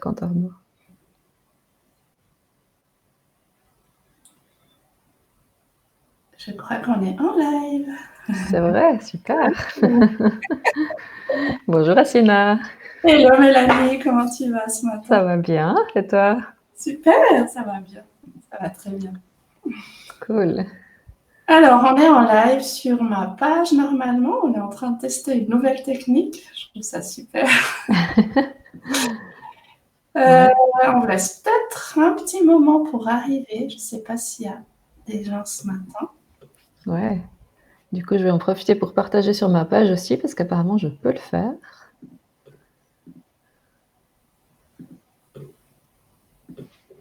quand on remonte. Je crois qu'on est en live. C'est vrai, super. Bonjour Asina. Hello Mélanie, comment tu vas ce matin? Ça va bien, et toi? Super, ça va bien. Ça va très bien. Cool. Alors, on est en live sur ma page normalement. On est en train de tester une nouvelle technique. Je trouve ça super. On vous laisse peut-être un petit moment pour arriver. Je ne sais pas s'il y a des gens ce matin. Ouais. Du coup, je vais en profiter pour partager sur ma page aussi, parce qu'apparemment, je peux le faire.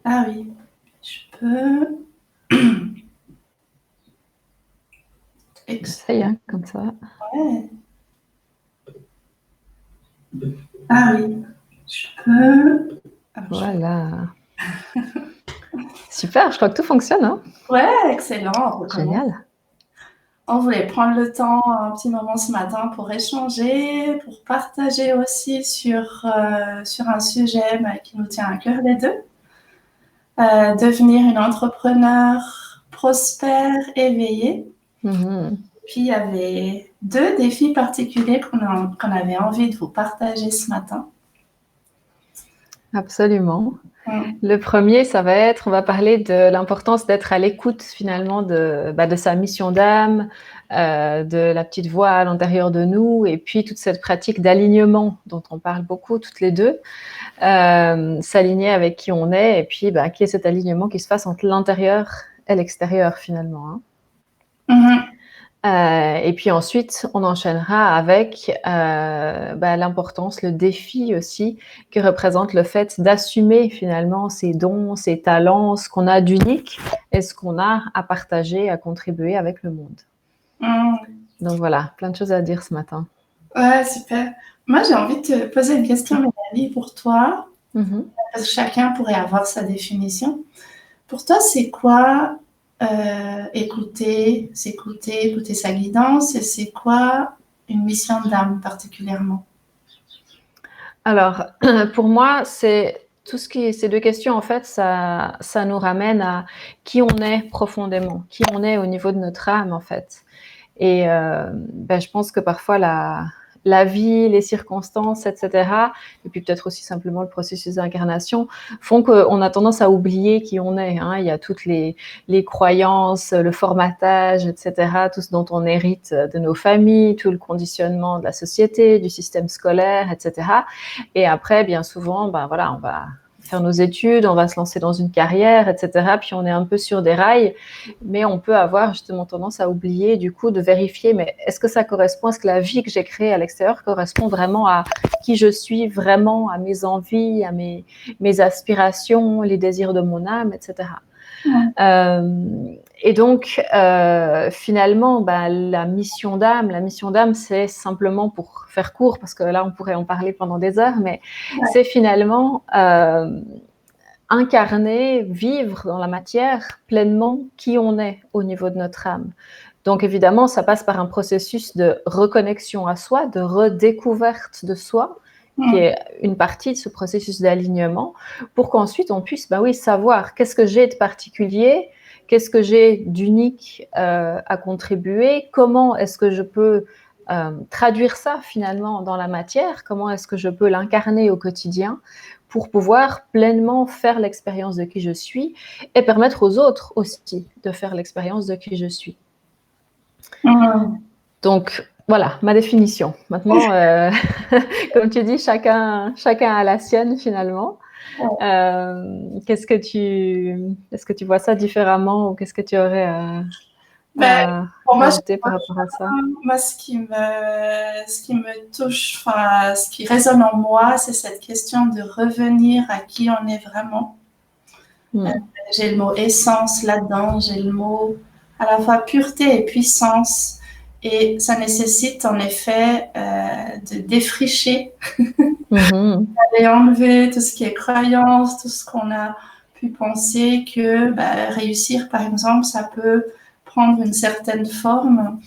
Ah oui, je peux. Essaye, hein, comme ça. Ouais. Ah oui, je peux. Alors, Voilà. Super, je crois que tout fonctionne, hein? Ouais, excellent. Génial. On voulait prendre le temps, un petit moment ce matin pour échanger, pour partager aussi sur un sujet qui nous tient à cœur les deux. Devenir une entrepreneur prospère, éveillée. Mhm. Puis il y avait 2 défis particuliers qu'on avait envie de vous partager ce matin. Absolument. Le premier, ça va être, on va parler de l'importance d'être à l'écoute finalement de sa mission d'âme, de la petite voix à l'intérieur de nous, et puis toute cette pratique d'alignement dont on parle beaucoup toutes les deux, s'aligner avec qui on est, et puis qu'il y ait cet alignement qui se fasse entre l'intérieur et l'extérieur finalement, hein. Et puis ensuite, on enchaînera avec l'importance, le défi aussi que représente le fait d'assumer finalement ses dons, ses talents, ce qu'on a d'unique et ce qu'on a à partager, à contribuer avec le monde. Donc voilà, plein de choses à dire ce matin. Ouais, super. Moi, j'ai envie de te poser une question, Mélanie, pour toi. Parce que chacun pourrait avoir sa définition. Pour toi, c'est quoi écouter sa guidance, et c'est quoi une mission d'âme particulièrement? Alors, pour moi, c'est tout ce qui, ces deux questions, en fait, ça nous ramène à qui on est profondément, qui on est au niveau de notre âme, en fait. Et je pense que parfois la vie, les circonstances, etc., et puis peut-être aussi simplement le processus d'incarnation, font qu'on a tendance à oublier qui on est, hein. Il y a toutes les croyances, le formatage, etc., tout ce dont on hérite de nos familles, tout le conditionnement de la société, du système scolaire, etc. Et après, bien souvent, on va faire nos études, on va se lancer dans une carrière, etc. Puis on est un peu sur des rails, mais on peut avoir justement tendance à oublier du coup de vérifier, mais est-ce que ça correspond, est-ce que la vie que j'ai créée à l'extérieur correspond vraiment à qui je suis vraiment, à mes envies, à mes aspirations, les désirs de mon âme, etc. Et donc, finalement, la mission d'âme, c'est simplement, pour faire court, parce que là, on pourrait en parler pendant des heures, mais c'est finalement incarner, vivre dans la matière pleinement qui on est au niveau de notre âme. Donc, évidemment, ça passe par un processus de reconnexion à soi, de redécouverte de soi, qui est une partie de ce processus d'alignement, pour qu'ensuite on puisse savoir qu'est-ce que j'ai de particulier, qu'est-ce que j'ai d'unique à contribuer, comment est-ce que je peux traduire ça finalement dans la matière, comment est-ce que je peux l'incarner au quotidien pour pouvoir pleinement faire l'expérience de qui je suis et permettre aux autres aussi de faire l'expérience de qui je suis. Donc, voilà, ma définition. Maintenant, comme tu dis, chacun a la sienne finalement. Est-ce que tu vois ça différemment, ou qu'est-ce que tu aurais à rajouter par rapport à ça? Moi, ce qui me touche, enfin, ce qui résonne en moi, c'est cette question de revenir à qui on est vraiment. J'ai le mot essence là-dedans, j'ai le mot à la fois pureté et puissance. Et ça nécessite en effet de défricher, d'aller enlever tout ce qui est croyance, tout ce qu'on a pu penser que réussir, par exemple, ça peut prendre une certaine forme,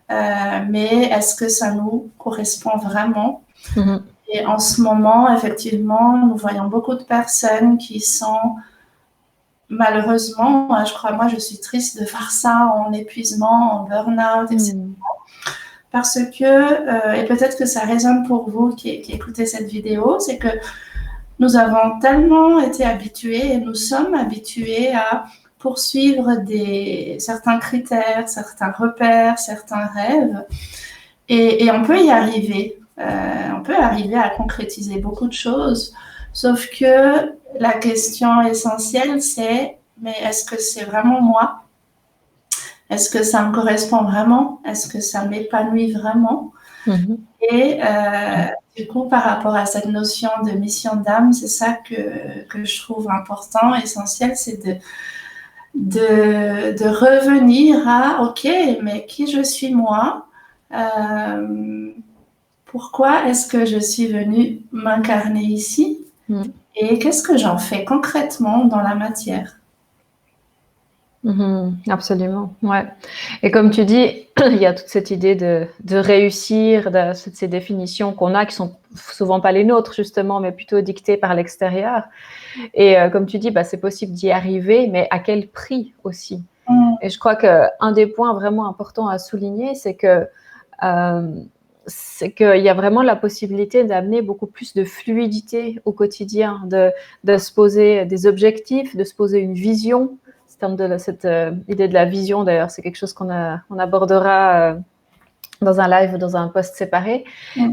mais est-ce que ça nous correspond vraiment? Et en ce moment, effectivement, nous voyons beaucoup de personnes qui sont malheureusement, moi je suis triste de voir ça en épuisement, en burn-out, etc. Parce que, et peut-être que ça résonne pour vous qui écoutez cette vidéo, c'est que nous avons tellement été habitués et nous sommes habitués à poursuivre certains critères, certains repères, certains rêves. Et on peut y arriver. On peut arriver à concrétiser beaucoup de choses. Sauf que la question essentielle, c'est, mais est-ce que c'est vraiment moi? Est-ce que ça me correspond vraiment? Est-ce que ça m'épanouit vraiment? Et du coup, par rapport à cette notion de mission d'âme, c'est ça que je trouve important, essentiel, c'est de revenir à, OK, mais qui je suis moi? Pourquoi est-ce que je suis venue m'incarner ici? Et qu'est-ce que j'en fais concrètement dans la matière? Absolument, ouais. Et comme tu dis, il y a toute cette idée de réussir, ces définitions qu'on a qui sont souvent pas les nôtres justement, mais plutôt dictées par l'extérieur. Et comme tu dis, c'est possible d'y arriver, mais à quel prix aussi? Et je crois qu'un des points vraiment importants à souligner, c'est qu'il y a vraiment la possibilité d'amener beaucoup plus de fluidité au quotidien, de se poser des objectifs, de se poser une vision. De cette idée de la vision, d'ailleurs, c'est quelque chose qu'on abordera dans un live ou dans un post séparé.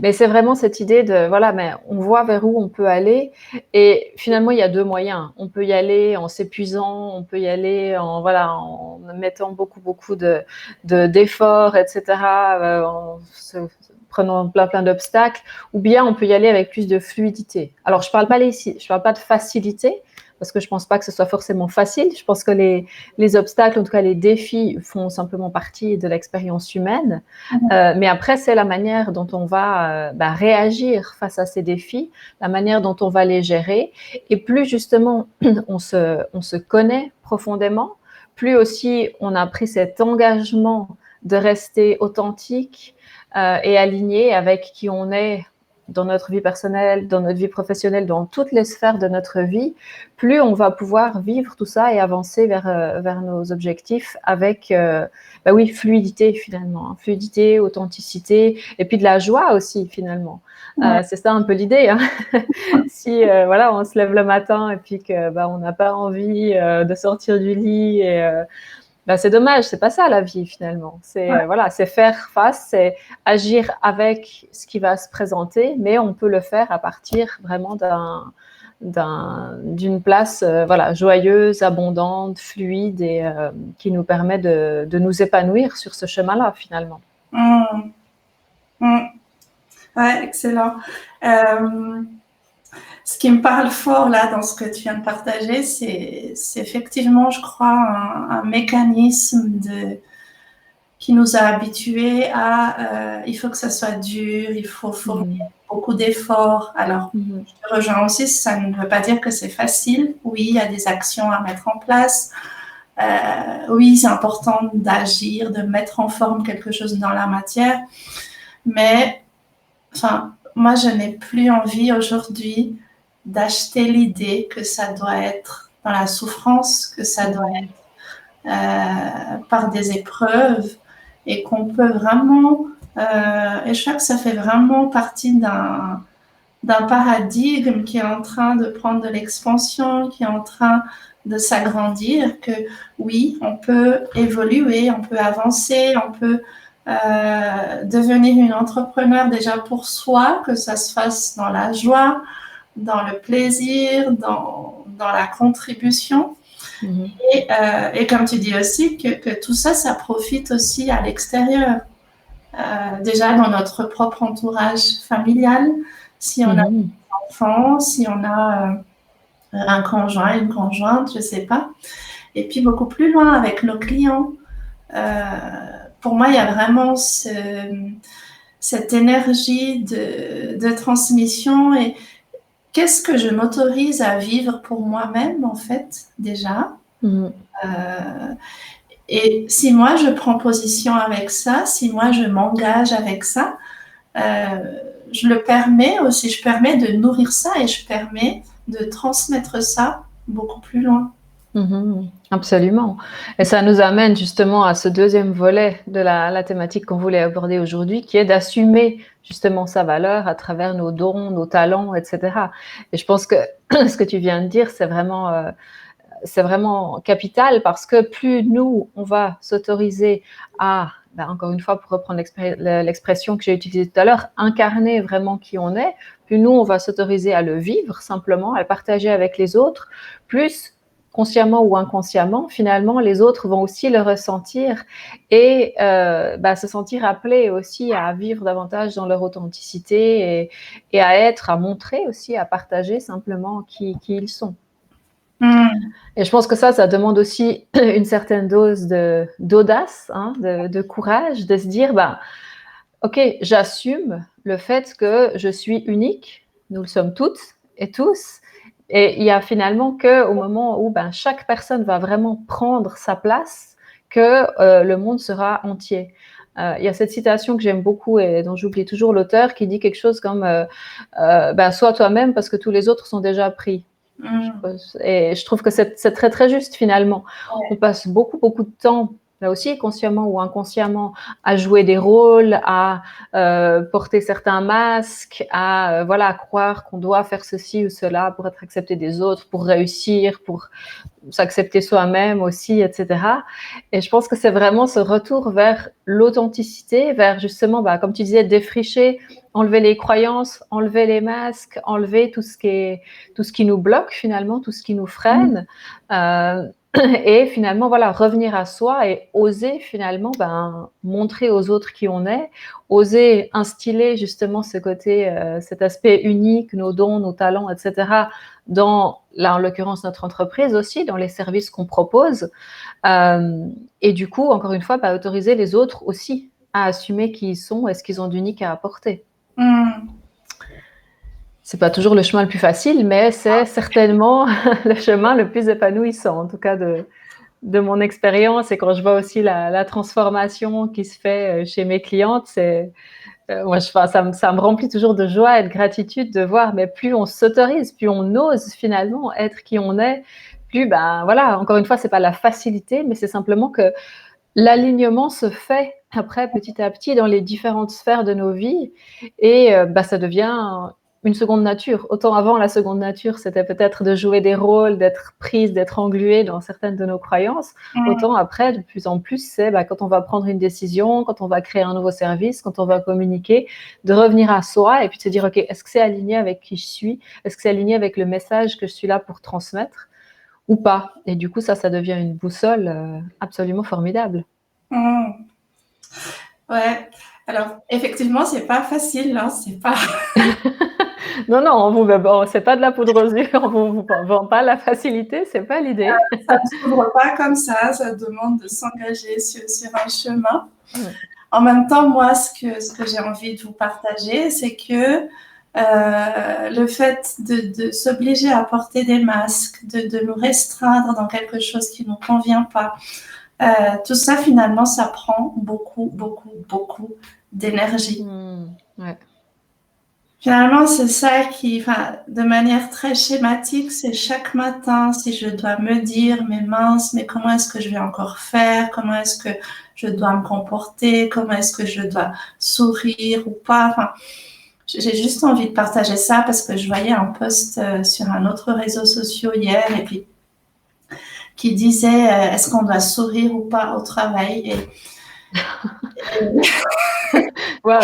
Mais c'est vraiment cette idée de, voilà, mais on voit vers où on peut aller. Et finalement, il y a deux moyens. On peut y aller en s'épuisant, on peut y aller en mettant beaucoup d'efforts, etc., en se prenant plein d'obstacles, ou bien on peut y aller avec plus de fluidité. Alors, je parle pas de facilité, parce que je pense pas que ce soit forcément facile. Je pense que les obstacles, en tout cas les défis, font simplement partie de l'expérience humaine. Mais après, c'est la manière dont on va réagir face à ces défis, la manière dont on va les gérer. Et plus justement on se connaît profondément, plus aussi on a pris cet engagement de rester authentique et aligné avec qui on est dans notre vie personnelle, dans notre vie professionnelle, dans toutes les sphères de notre vie, plus on va pouvoir vivre tout ça et avancer vers nos objectifs avec fluidité finalement, fluidité, authenticité, et puis de la joie aussi finalement. C'est ça un peu l'idée. Si on se lève le matin et puis que on n'a pas envie de sortir du lit et c'est dommage, c'est pas ça la vie finalement. C'est c'est faire face, c'est agir avec ce qui va se présenter, mais on peut le faire à partir vraiment d'une place joyeuse, abondante, fluide et qui nous permet de nous épanouir sur ce chemin-là finalement. Ouais, excellent. Ce qui me parle fort là dans ce que tu viens de partager, c'est effectivement, je crois, un mécanisme qui nous a habitués à il faut que ça soit dur, il faut fournir beaucoup d'efforts. Alors, je te rejoins aussi, ça ne veut pas dire que c'est facile. Oui, il y a des actions à mettre en place. Oui, c'est important d'agir, de mettre en forme quelque chose dans la matière. Mais, moi, je n'ai plus envie aujourd'hui d'acheter l'idée que ça doit être dans la souffrance, que ça doit être par des épreuves et qu'on peut vraiment... et je crois que ça fait vraiment partie d'un paradigme qui est en train de prendre de l'expansion, qui est en train de s'agrandir, que oui, on peut évoluer, on peut avancer, on peut devenir une entrepreneur déjà pour soi, que ça se fasse dans la joie, dans le plaisir, dans la contribution. Et comme tu dis aussi, que tout ça, ça profite aussi à l'extérieur. Déjà dans notre propre entourage familial, si on a des enfants, si on a un conjoint, une conjointe, je ne sais pas. Et puis beaucoup plus loin avec nos clients. Pour moi, il y a vraiment cette énergie de transmission et qu'est-ce que je m'autorise à vivre pour moi-même, en fait, déjà. Et si moi, je prends position avec ça, si moi, je m'engage avec ça, je le permets aussi, je permets de nourrir ça et je permets de transmettre ça beaucoup plus loin. Absolument. Et ça nous amène justement à ce deuxième volet de la thématique qu'on voulait aborder aujourd'hui, qui est d'assumer justement sa valeur à travers nos dons, nos talents, etc. Et je pense que ce que tu viens de dire, c'est vraiment capital parce que plus nous, on va s'autoriser à, encore une fois, pour reprendre l'expression que j'ai utilisée tout à l'heure, incarner vraiment qui on est, plus nous, on va s'autoriser à le vivre simplement, à le partager avec les autres, plus consciemment ou inconsciemment, finalement, les autres vont aussi le ressentir et se sentir appelés aussi à vivre davantage dans leur authenticité et à montrer aussi, à partager simplement qui ils sont. Et je pense que ça demande aussi une certaine dose d'audace, de courage, de se dire, ok, j'assume le fait que je suis unique, nous le sommes toutes et tous, et il y a finalement qu'au moment où chaque personne va vraiment prendre sa place, que le monde sera entier. Il y a cette citation que j'aime beaucoup et dont j'oublie toujours l'auteur qui dit quelque chose comme sois toi-même parce que tous les autres sont déjà pris. Et je trouve que c'est très très juste finalement. Ouais. On passe beaucoup de temps, là aussi consciemment ou inconsciemment, à jouer des rôles, à porter certains masques, à croire qu'on doit faire ceci ou cela pour être accepté des autres, pour réussir, pour s'accepter soi-même aussi, etc. Et je pense que c'est vraiment ce retour vers l'authenticité, vers justement, comme tu disais, défricher, enlever les croyances, enlever les masques, enlever tout ce qui nous bloque finalement, tout ce qui nous freine. Et finalement, revenir à soi et oser finalement montrer aux autres qui on est, oser instiller justement ce côté, cet aspect unique, nos dons, nos talents, etc., dans, là en l'occurrence, notre entreprise aussi, dans les services qu'on propose. Et du coup, encore une fois, autoriser les autres aussi à assumer qui ils sont et ce qu'ils ont d'unique à apporter. C'est pas toujours le chemin le plus facile, mais c'est certainement le chemin le plus épanouissant, en tout cas de mon expérience. Et quand je vois aussi la transformation qui se fait chez mes clientes, ça me remplit toujours de joie et de gratitude de voir, mais plus on s'autorise, plus on ose finalement être qui on est, plus, encore une fois, c'est pas la facilité, mais c'est simplement que l'alignement se fait après petit à petit dans les différentes sphères de nos vies et ça devient une seconde nature. Autant avant, la seconde nature, c'était peut-être de jouer des rôles, d'être prise, d'être engluée dans certaines de nos croyances. Autant après, de plus en plus, c'est quand on va prendre une décision, quand on va créer un nouveau service, quand on va communiquer, de revenir à soi et puis de se dire, ok, est-ce que c'est aligné avec qui je suis? Est-ce que c'est aligné avec le message que je suis là pour transmettre ou pas? Et du coup, ça devient une boussole absolument formidable. Ouais. Alors, effectivement, c'est pas facile, hein, c'est pas... Non, c'est pas de la poudre aux yeux, on vous vend pas la facilité, c'est pas l'idée. Ça ne s'ouvre pas comme ça demande de s'engager sur un chemin. En même temps, moi, ce que j'ai envie de vous partager, c'est que le fait de s'obliger à porter des masques, de nous restreindre dans quelque chose qui ne nous convient pas, tout ça, finalement, ça prend beaucoup d'énergie. Ouais. Finalement, c'est ça qui, de manière très schématique, c'est chaque matin, si je dois me dire, mais mince, mais comment est-ce que je vais encore faire? Comment est-ce que je dois me comporter? Comment est-ce que je dois sourire ou pas? J'ai juste envie de partager ça parce que je voyais un post sur un autre réseau social hier et puis qui disait est-ce qu'on doit sourire ou pas au travail?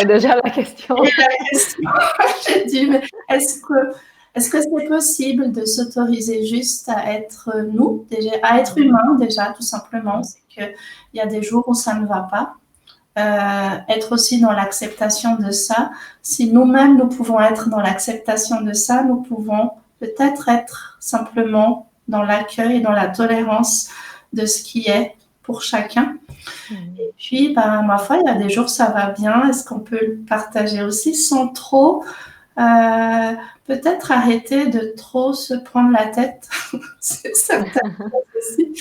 Déjà la question. J'ai dit, mais est-ce que c'est possible de s'autoriser juste à être nous, déjà, à être humain déjà, tout simplement? C'est qu'il y a des jours où ça ne va pas. Être aussi dans l'acceptation de ça. Si nous-mêmes, nous pouvons être dans l'acceptation de ça, nous pouvons peut-être être simplement dans l'accueil et dans la tolérance de ce qui est pour chacun. Et puis, ma foi, il y a des jours, ça va bien. Est-ce qu'on peut le partager aussi sans trop peut-être arrêter de trop se prendre la tête, c'est certainement aussi,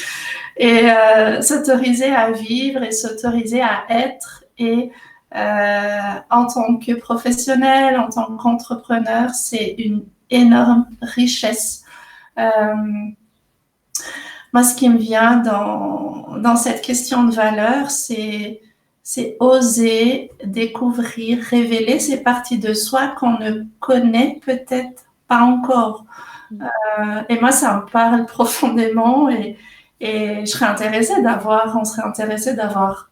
et s'autoriser à vivre et s'autoriser à être et En tant que professionnel, en tant qu'entrepreneur, c'est une énorme richesse. Moi, ce qui me vient dans cette question de valeur, c'est oser découvrir, révéler ces parties de soi qu'on ne connaît peut-être pas encore. Et moi, ça me parle profondément et je serais intéressée on serait intéressé d'avoir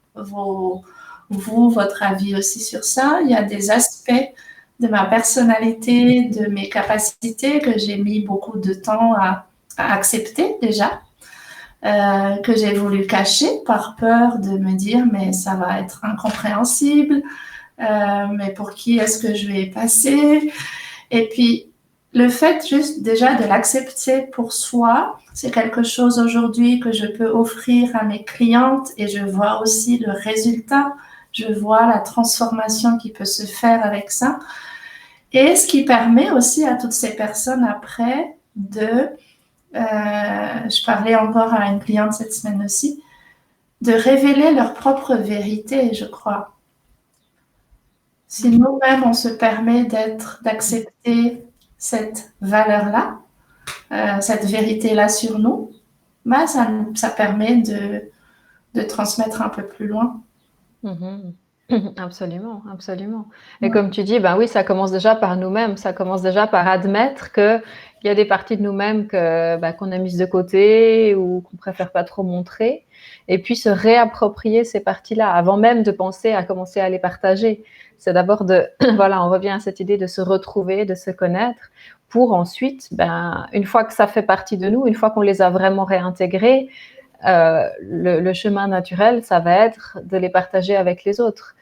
votre avis aussi sur ça. Il y a des aspects de ma personnalité, de mes capacités que j'ai mis beaucoup de temps à accepter déjà. Que j'ai voulu cacher par peur de me dire mais ça va être incompréhensible, mais pour qui est-ce que je vais passer? Et puis le fait juste déjà de l'accepter pour soi, c'est quelque chose aujourd'hui que je peux offrir à mes clientes et je vois aussi le résultat, je vois la transformation qui peut se faire avec ça. Et ce qui permet aussi à toutes ces personnes après de je parlais encore à une cliente cette semaine aussi, de révéler leur propre vérité, je crois. Si nous-mêmes, on se permet d'accepter cette valeur-là, cette vérité-là sur nous, bah, ça permet de transmettre un peu plus loin. Absolument, absolument. Et comme tu dis, ben oui, ça commence déjà par nous-mêmes, ça commence déjà par admettre qu'il y a des parties de nous-mêmes qu'on a mises de côté ou qu'on préfère pas trop montrer, et puis se réapproprier ces parties-là avant même de penser à commencer à les partager. C'est d'abord voilà, on revient à cette idée de se retrouver, de se connaître, pour ensuite, une fois que ça fait partie de nous, une fois qu'on les a vraiment réintégrées, le chemin naturel, ça va être de les partager avec les autres.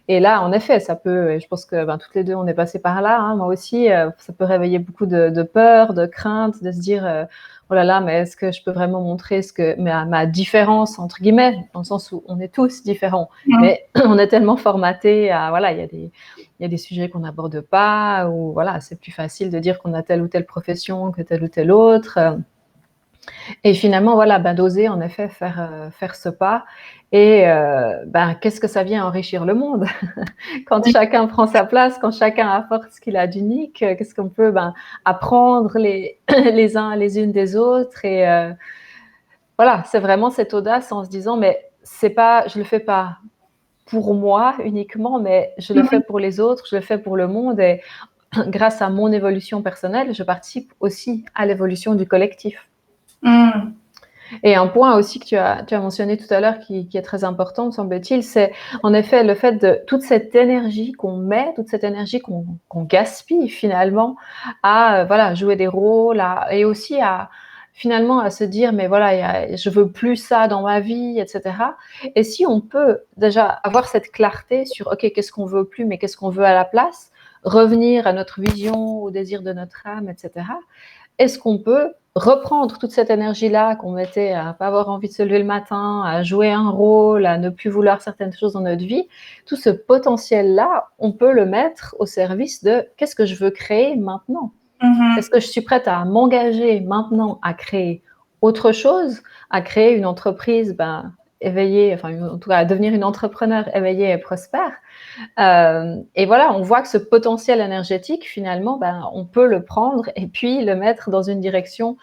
Et là, en effet, ça peut, je pense que toutes les deux, on est passé par là, hein, moi aussi, ça peut réveiller beaucoup de peur, de crainte, de se dire oh là là, mais est-ce que je peux vraiment montrer ma différence, entre guillemets, dans le sens où on est tous différents, mais on est tellement formaté à, voilà, il y a des sujets qu'on n'aborde pas, ou voilà, c'est plus facile de dire qu'on a telle ou telle profession que telle ou telle autre. Et finalement, voilà, d'oser en effet faire ce pas. Et qu'est-ce que ça vient enrichir le monde quand chacun prend sa place, quand chacun apporte ce qu'il a d'unique, qu'est-ce qu'on peut apprendre les uns les unes des autres. Et voilà, c'est vraiment cette audace en se disant, mais je le fais pas pour moi uniquement, mais je le fais pour les autres, je le fais pour le monde. Et grâce à mon évolution personnelle, je participe aussi à l'évolution du collectif. Et un point aussi que tu as mentionné tout à l'heure qui est très important, me semble-t-il, c'est en effet le fait de toute cette énergie qu'on met, toute cette énergie qu'on gaspille finalement à jouer des rôles, et aussi finalement à se dire mais voilà, je veux plus ça dans ma vie, etc. Et si on peut déjà avoir cette clarté sur ok, qu'est-ce qu'on veut plus, mais qu'est-ce qu'on veut à la place, revenir à notre vision, au désir de notre âme, etc. Est-ce qu'on peut reprendre toute cette énergie-là qu'on mettait à pas avoir envie de se lever le matin, à jouer un rôle, à ne plus vouloir certaines choses dans notre vie, tout ce potentiel-là, on peut le mettre au service de qu'est-ce que je veux créer maintenant? Est-ce que je suis prête à m'engager maintenant à créer autre chose, à créer une entreprise éveillée, enfin en tout cas à devenir une entrepreneur éveillée et prospère? Et voilà, on voit que ce potentiel énergétique, finalement, on peut le prendre et puis le mettre dans une direction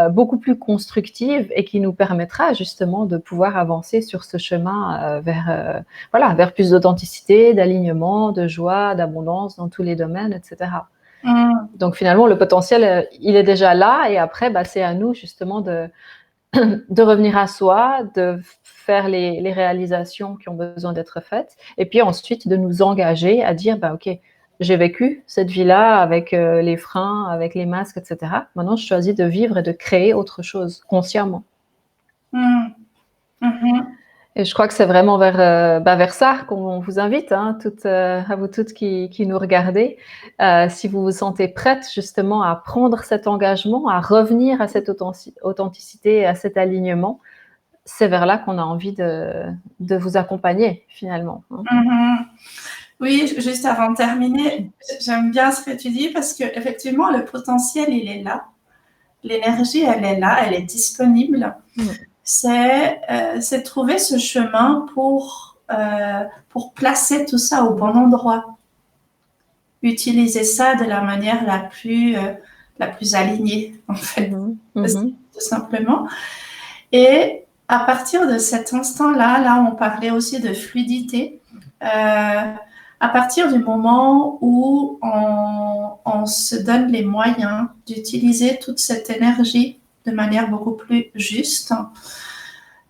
beaucoup plus constructive et qui nous permettra justement de pouvoir avancer sur ce chemin vers plus d'authenticité, d'alignement, de joie, d'abondance dans tous les domaines, etc. Donc finalement, le potentiel, il est déjà là, et après, c'est à nous justement de revenir à soi, de faire les réalisations qui ont besoin d'être faites, et puis ensuite de nous engager à dire ok, j'ai vécu cette vie-là avec les freins, avec les masques, etc. Maintenant, je choisis de vivre et de créer autre chose consciemment. Et je crois que c'est vraiment vers ça qu'on vous invite, hein, à vous toutes qui nous regardez. Si vous vous sentez prête justement à prendre cet engagement, à revenir à cette authenticité, à cet alignement, c'est vers là qu'on a envie de vous accompagner finalement. Oui, juste avant de terminer, j'aime bien ce que tu dis parce qu'effectivement, le potentiel, il est là. L'énergie, elle est là, elle est disponible. C'est trouver ce chemin pour pour placer tout ça au bon endroit. Utiliser ça de la manière la plus alignée, en fait, tout simplement. Et à partir de cet instant-là, là, on parlait aussi de fluidité. À partir du moment où on se donne les moyens d'utiliser toute cette énergie de manière beaucoup plus juste,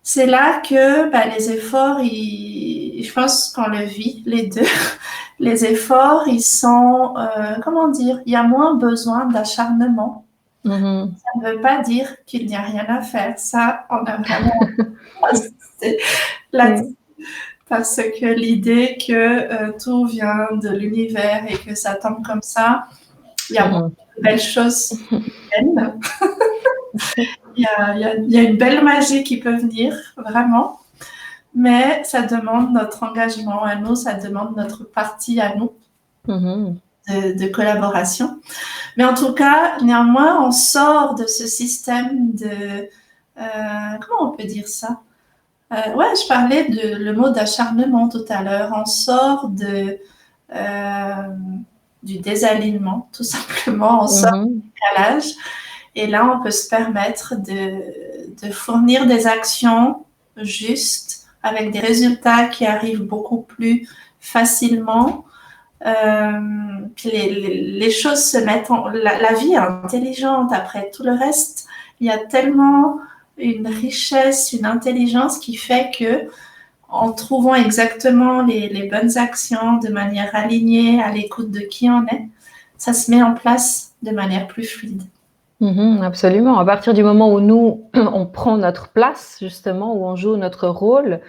c'est là que les efforts, je pense qu'on le vit, les deux. Les efforts, ils sont, comment dire, il y a moins besoin d'acharnement. Ça ne veut pas dire qu'il n'y a rien à faire. Ça, on a vraiment insisté là-dessus. Parce que l'idée que tout vient de l'univers et que ça tombe comme ça, il y a beaucoup de belles choses qui viennent. Il y a une belle magie qui peut venir, vraiment. Mais ça demande notre engagement à nous, ça demande notre partie à nous de collaboration. Mais en tout cas, néanmoins, on sort de ce système de... comment on peut dire ça? Je parlais le mot d'acharnement tout à l'heure. On sort du désalignement, tout simplement. On sort du décalage. Et là, on peut se permettre de fournir des actions justes avec des résultats qui arrivent beaucoup plus facilement. Puis les choses se mettent la vie est intelligente. Après tout le reste, il y a tellement une richesse, une intelligence qui fait que en trouvant exactement les bonnes actions de manière alignée, à l'écoute de qui on est, ça se met en place de manière plus fluide. Absolument. À partir du moment où nous, on prend notre place, justement, où on joue notre rôle,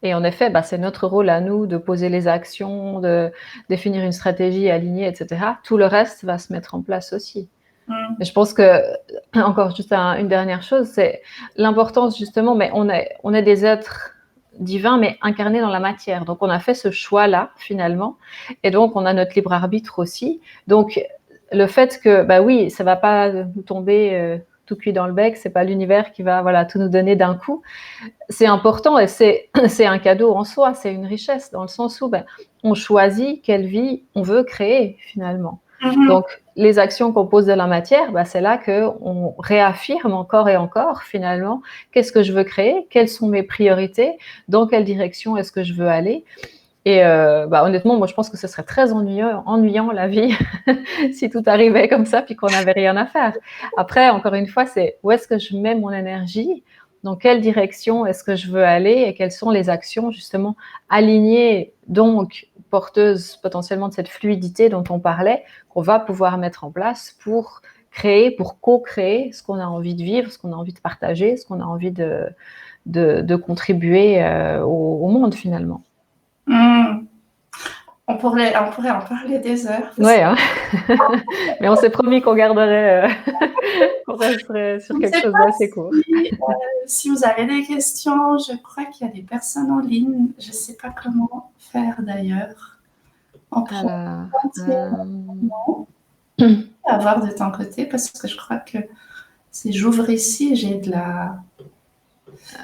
et en effet, c'est notre rôle à nous de poser les actions, de définir une stratégie alignée, etc. Tout le reste va se mettre en place aussi. Et je pense que, encore juste une dernière chose, c'est l'importance, justement, mais on est des êtres divins, mais incarnés dans la matière. Donc, on a fait ce choix-là, finalement. Et donc, on a notre libre arbitre aussi. Donc, le fait que, oui, ça va pas nous tomber tout cuit dans le bec, c'est pas l'univers qui va tout nous donner d'un coup. C'est important et c'est un cadeau en soi, c'est une richesse dans le sens où on choisit quelle vie on veut créer finalement. Donc, les actions qu'on pose de la matière, c'est là qu'on réaffirme encore et encore finalement qu'est-ce que je veux créer, quelles sont mes priorités, dans quelle direction est-ce que je veux aller. Et honnêtement, moi, je pense que ce serait très ennuyant la vie si tout arrivait comme ça puis qu'on n'avait rien à faire. Après, encore une fois, c'est où est-ce que je mets mon énergie, dans quelle direction est-ce que je veux aller et quelles sont les actions justement alignées, donc porteuses potentiellement de cette fluidité dont on parlait, qu'on va pouvoir mettre en place pour créer, pour co-créer ce qu'on a envie de vivre, ce qu'on a envie de partager, ce qu'on a envie de contribuer au monde finalement. On pourrait en parler des heures. Ouais, mais on s'est promis qu'on garderait, qu'on resterait sur quelque chose d'assez court. Si vous avez des questions, je crois qu'il y a des personnes en ligne. Je ne sais pas comment faire d'ailleurs. On peut avoir de ton côté parce que je crois que si j'ouvre ici, j'ai de la...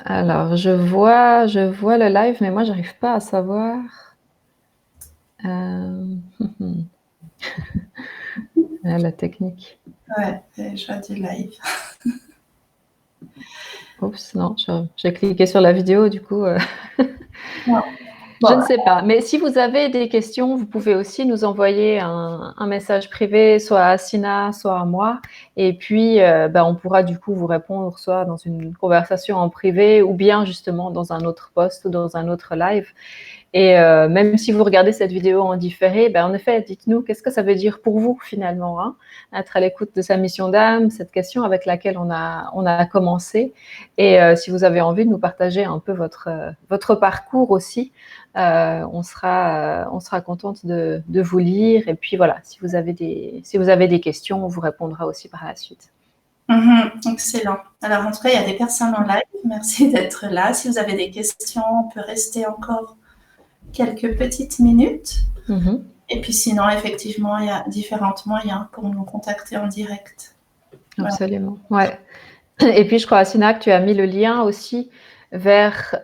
Alors, je vois le live, mais moi, j'arrive pas à savoir. La technique. Ouais, je vois du live. Oups, non, j'ai cliqué sur la vidéo, du coup. Je ne sais pas. Mais si vous avez des questions, vous pouvez aussi nous envoyer un message privé, soit à Sina, soit à moi. Et puis, on pourra du coup vous répondre soit dans une conversation en privé ou bien justement dans un autre post ou dans un autre live. Et même si vous regardez cette vidéo en différé, en effet, dites-nous qu'est-ce que ça veut dire pour vous finalement, être à l'écoute de sa mission d'âme, cette question avec laquelle on a commencé. Et si vous avez envie de nous partager un peu votre parcours aussi, on sera contente de vous lire. Et puis voilà, si vous avez des questions, on vous répondra aussi par la suite. Excellent. Alors en tout cas, il y a des personnes en live. Merci d'être là. Si vous avez des questions, on peut rester encore quelques petites minutes. Et puis sinon, effectivement, il y a différents moyens pour nous contacter en direct. Absolument, ouais. Et puis, je crois, Sina, que tu as mis le lien aussi vers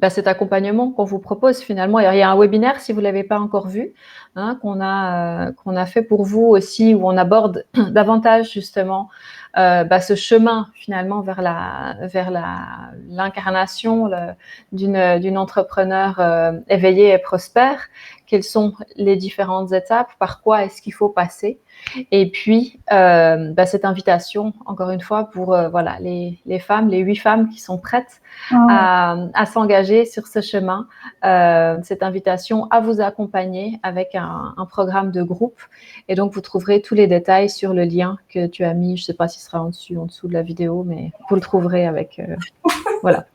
cet accompagnement qu'on vous propose finalement. Il y a un webinaire, si vous ne l'avez pas encore vu, hein, qu'on a fait pour vous aussi, où on aborde davantage justement ce chemin finalement vers l'incarnation d'une entrepreneur éveillée et prospère. Quelles sont les différentes étapes? Par quoi est-ce qu'il faut passer? Et puis, cette invitation, encore une fois, pour les femmes, les 8 femmes qui sont prêtes à s'engager sur ce chemin, cette invitation à vous accompagner avec un programme de groupe. Et donc, vous trouverez tous les détails sur le lien que tu as mis. Je ne sais pas s'il sera en dessous de la vidéo, mais vous le trouverez avec, voilà,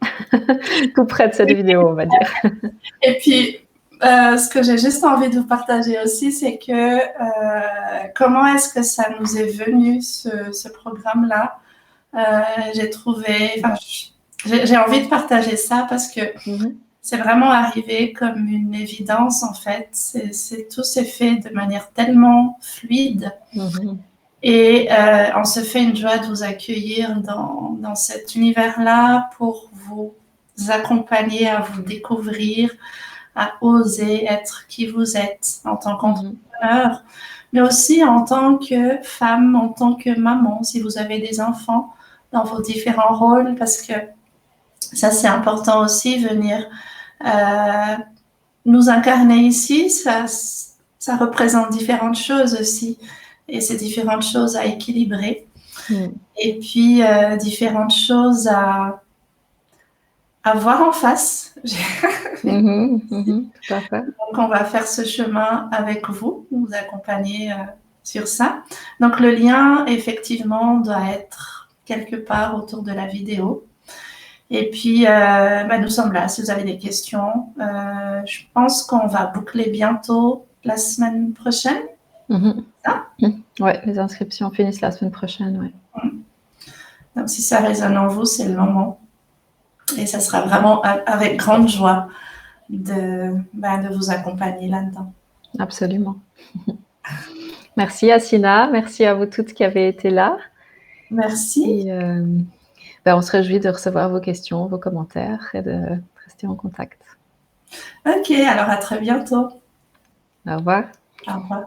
tout près de cette vidéo, on va dire. Et puis, ce que j'ai juste envie de vous partager aussi, c'est que comment est-ce que ça nous est venu, ce programme-là. J'ai envie de partager ça parce que c'est vraiment arrivé comme une évidence, en fait. Tout s'est fait de manière tellement fluide. Et on se fait une joie de vous accueillir dans cet univers-là pour vous accompagner à vous découvrir, à oser être qui vous êtes en tant qu'entrepreneur, mais aussi en tant que femme, en tant que maman, si vous avez des enfants, dans vos différents rôles, parce que ça, c'est important aussi, venir nous incarner ici, ça représente différentes choses aussi, et c'est différentes choses à équilibrer, et puis différentes choses à voir en face. Tout à fait. Donc, on va faire ce chemin avec vous accompagner sur ça. Donc, le lien, effectivement, doit être quelque part autour de la vidéo. Et puis, nous sommes là. Si vous avez des questions, je pense qu'on va boucler bientôt la semaine prochaine. Oui, les inscriptions finissent la semaine prochaine. Ouais. Donc, si ça résonne en vous, c'est le moment. Et ça sera vraiment avec grande joie de vous accompagner là-dedans. Absolument. Merci Asina, merci à vous toutes qui avez été là. Merci. Et on se réjouit de recevoir vos questions, vos commentaires et de rester en contact. Ok, alors à très bientôt. Au revoir. Au revoir.